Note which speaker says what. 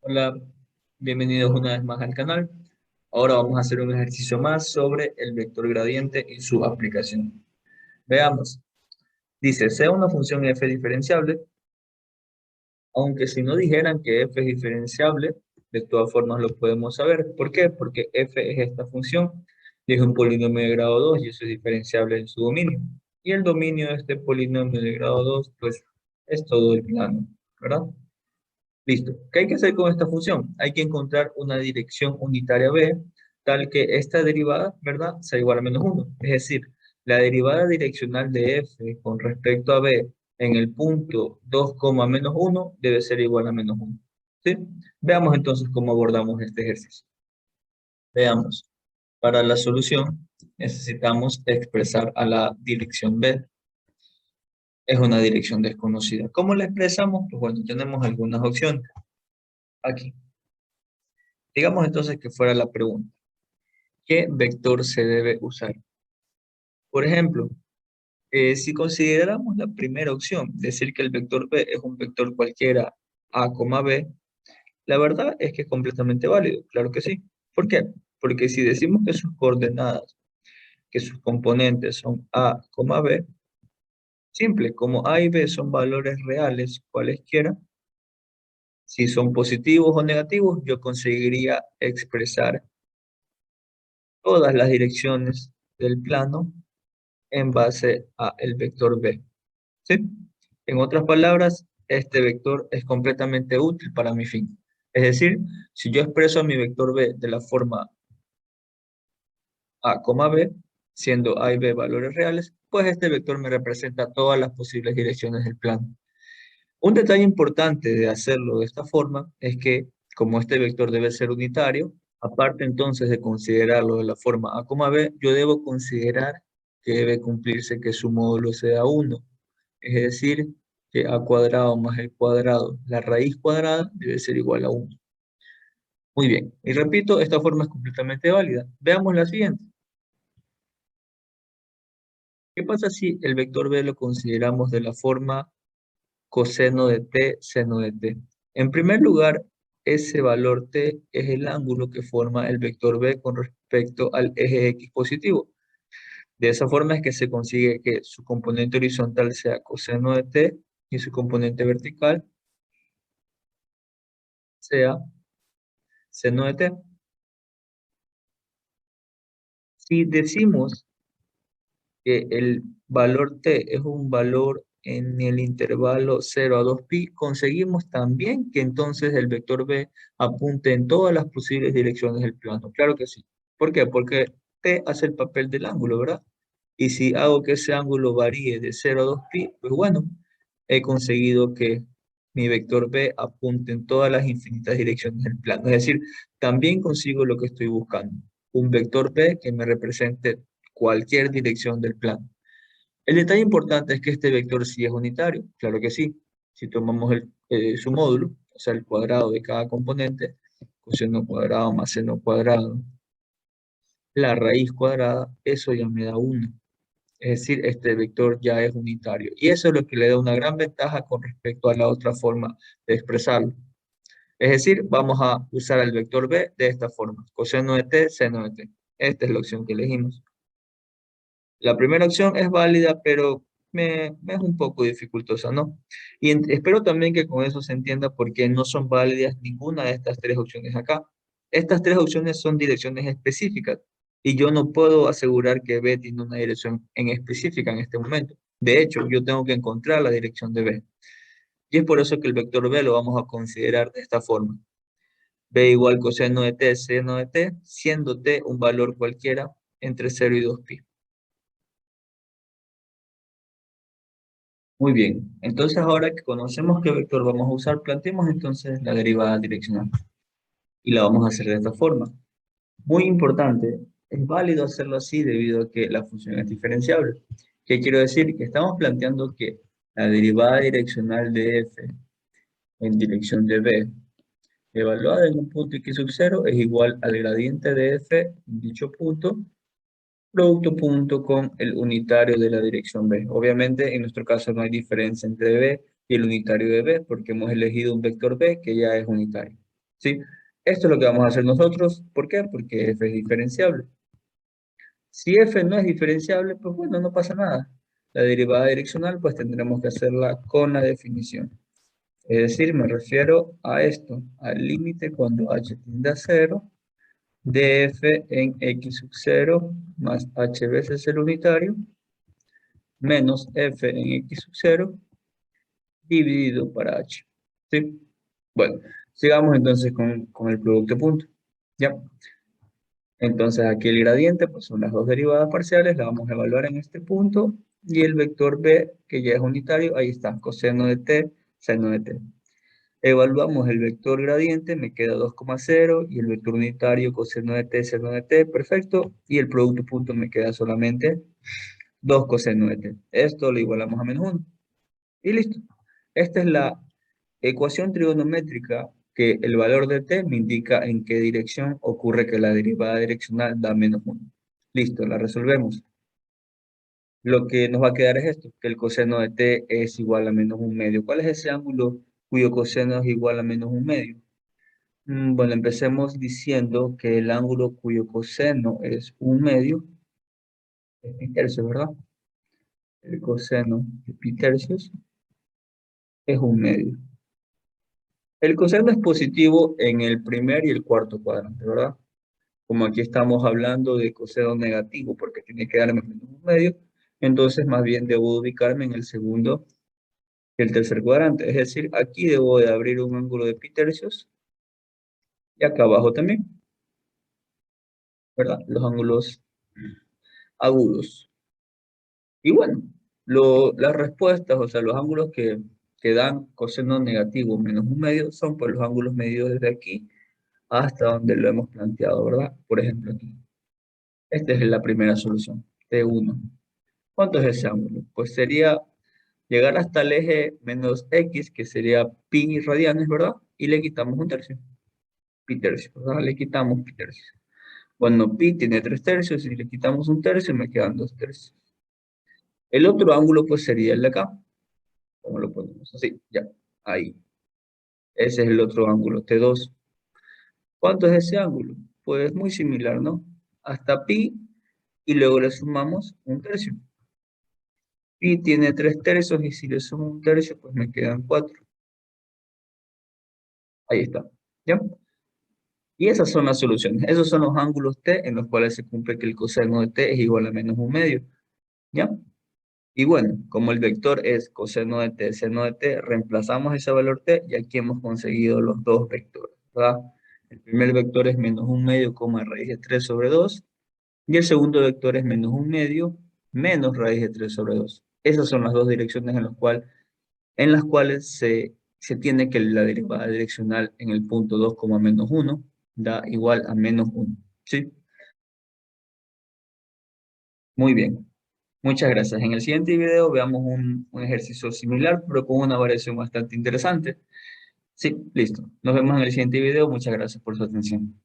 Speaker 1: Hola, bienvenidos una vez más al canal. Ahora vamos a hacer un ejercicio más sobre el vector gradiente y su aplicación. Veamos. Dice, sea una función f diferenciable, aunque si no dijeran que f es diferenciable, de todas formas lo podemos saber. ¿Por qué? Porque f es esta función y es un polinomio de grado 2 y eso es diferenciable en su dominio. Y el dominio de este polinomio de grado 2 pues, es todo el plano, ¿verdad? Listo. ¿Qué hay que hacer con esta función? Hay que encontrar una dirección unitaria b tal que esta derivada, ¿verdad?, sea igual a -1. Es decir, la derivada direccional de f con respecto a b en el punto 2, -1 debe ser igual a -1. ¿Sí? Veamos entonces cómo abordamos este ejercicio. Veamos. Para la solución necesitamos expresar a la dirección b. Es una dirección desconocida. ¿Cómo la expresamos? Pues bueno, tenemos algunas opciones aquí. Digamos entonces que fuera la pregunta, ¿qué vector se debe usar? Por ejemplo, si consideramos la primera opción, decir que el vector b es un vector cualquiera a, b, la verdad es que es completamente válido, claro que sí. ¿Por qué? Porque si decimos que sus coordenadas, que sus componentes son a, b, simple, como a y b son valores reales cualesquiera, si son positivos o negativos, yo conseguiría expresar todas las direcciones del plano en base a el vector b. ¿Sí? En otras palabras, este vector es completamente útil para mi fin. Es decir, si yo expreso a mi vector b de la forma a, b, siendo a y b valores reales, pues este vector me representa todas las posibles direcciones del plano. Un detalle importante de hacerlo de esta forma es que, como este vector debe ser unitario, aparte entonces de considerarlo de la forma a, b, yo debo considerar que debe cumplirse que su módulo sea 1. Es decir, que a cuadrado más el cuadrado, la raíz cuadrada, debe ser igual a 1. Muy bien. Y repito, esta forma es completamente válida. Veamos la siguiente. ¿Qué pasa si el vector b lo consideramos de la forma coseno de t, seno de t? En primer lugar, ese valor t es el ángulo que forma el vector b con respecto al eje x positivo. De esa forma es que se consigue que su componente horizontal sea coseno de t y su componente vertical sea seno de t. Si decimos que el valor t es un valor en el intervalo 0 a 2pi, conseguimos también que entonces el vector b apunte en todas las posibles direcciones del plano. Claro que sí. ¿Por qué? Porque t hace el papel del ángulo, ¿verdad? Y si hago que ese ángulo varíe de 0 a 2pi, pues bueno, he conseguido que mi vector b apunte en todas las infinitas direcciones del plano. Es decir, también consigo lo que estoy buscando. Un vector b que me represente cualquier dirección del plano. El detalle importante es que este vector sí es unitario, claro que sí. Si tomamos su módulo, o sea, el cuadrado de cada componente, coseno cuadrado más seno cuadrado, la raíz cuadrada, eso ya me da 1. Es decir, este vector ya es unitario. Y eso es lo que le da una gran ventaja con respecto a la otra forma de expresarlo. Es decir, vamos a usar el vector b de esta forma, coseno de t, seno de t. Esta es la opción que elegimos. La primera opción es válida, pero me es un poco dificultosa, ¿no? Y espero también que con eso se entienda por qué no son válidas ninguna de estas tres opciones acá. Estas tres opciones son direcciones específicas y yo no puedo asegurar que B tiene una dirección en específica en este momento. De hecho, yo tengo que encontrar la dirección de B. Y es por eso que el vector B lo vamos a considerar de esta forma. B igual coseno de t, seno de t, siendo t un valor cualquiera entre 0 y 2pi. Muy bien, entonces ahora que conocemos qué vector vamos a usar, planteemos entonces la derivada direccional y la vamos a hacer de esta forma. Muy importante, es válido hacerlo así debido a que la función es diferenciable. ¿Qué quiero decir? Que estamos planteando que la derivada direccional de f en dirección de b, evaluada en un punto x sub 0, es igual al gradiente de f en dicho punto producto punto con el unitario de la dirección B. Obviamente, en nuestro caso no hay diferencia entre B y el unitario de B, porque hemos elegido un vector B que ya es unitario. ¿sí? Esto es lo que vamos a hacer nosotros. ¿Por qué? Porque f es diferenciable. Si f no es diferenciable, pues bueno, no pasa nada. La derivada direccional, pues tendremos que hacerla con la definición. Es decir, me refiero a esto, al límite cuando h tiende a 0 de f en x sub 0 más h veces el unitario menos f en x sub 0 dividido para h. ¿Sí? Bueno, sigamos entonces con el producto de punto. ¿Ya? Entonces aquí el gradiente pues son las dos derivadas parciales, la vamos a evaluar en este punto. Y el vector b, que ya es unitario, ahí está, coseno de t, seno de t. Evaluamos el vector gradiente, me queda 2,0 y el vector unitario coseno de t, seno de t, perfecto. Y el producto punto me queda solamente 2 coseno de t. Esto lo igualamos a -1. Y listo. Esta es la ecuación trigonométrica que el valor de t me indica en qué dirección ocurre que la derivada direccional da -1. Listo, la resolvemos. Lo que nos va a quedar es esto, que el coseno de t es igual a -1/2. ¿Cuál es ese ángulo cuyo coseno es igual a -1/2? Bueno, empecemos diciendo que el ángulo cuyo coseno es 1/2 es pi tercios, ¿verdad? El coseno de pi tercios es 1/2. El coseno es positivo en el primer y el cuarto cuadrante, ¿verdad? Como aquí estamos hablando de coseno negativo, porque tiene que darme -1/2, entonces más bien debo ubicarme en el segundo y el tercer cuadrante. Es decir, aquí debo de abrir un ángulo de pi tercios y acá abajo también, ¿verdad? Los ángulos agudos. Y bueno, las respuestas, o sea, los ángulos que dan coseno negativo -1/2 son pues los ángulos medidos desde aquí hasta donde lo hemos planteado, ¿verdad? Por ejemplo, aquí. Esta es la primera solución, T1. ¿Cuánto es ese ángulo? Pues sería llegar hasta el eje menos X, que sería pi radianes, ¿verdad? Y le quitamos un tercio, pi tercio, ¿verdad? Le quitamos pi tercio. Bueno, pi tiene 3 tercios, y le quitamos un tercio, me quedan 2 tercios. El otro ángulo, pues sería el de acá. ¿Cómo lo ponemos? Así, ya, ahí. Ese es el otro ángulo, T2. ¿Cuánto es ese ángulo? Pues muy similar, ¿no? Hasta pi, y luego le sumamos un tercio. Pi tiene 3 tercios, y si le sumo un tercio, pues me quedan 4. Ahí está, ¿ya? Y esas son las soluciones. Esos son los ángulos T en los cuales se cumple que el coseno de T es igual a -1/2, ¿ya? Y bueno, como el vector es coseno de T, seno de T, reemplazamos ese valor T y aquí hemos conseguido los dos vectores, ¿verdad? El primer vector es -1/2, raíz de 3 sobre 2, y el segundo vector es -1/2 menos raíz de 3 sobre 2. Esas son las dos direcciones en las cuales se tiene que la derivada direccional en el punto 2, -1 da igual a -1. ¿Sí? Muy bien. Muchas gracias. En el siguiente video veamos un ejercicio similar, pero con una variación bastante interesante. Sí, listo. Nos vemos en el siguiente video. Muchas gracias por su atención.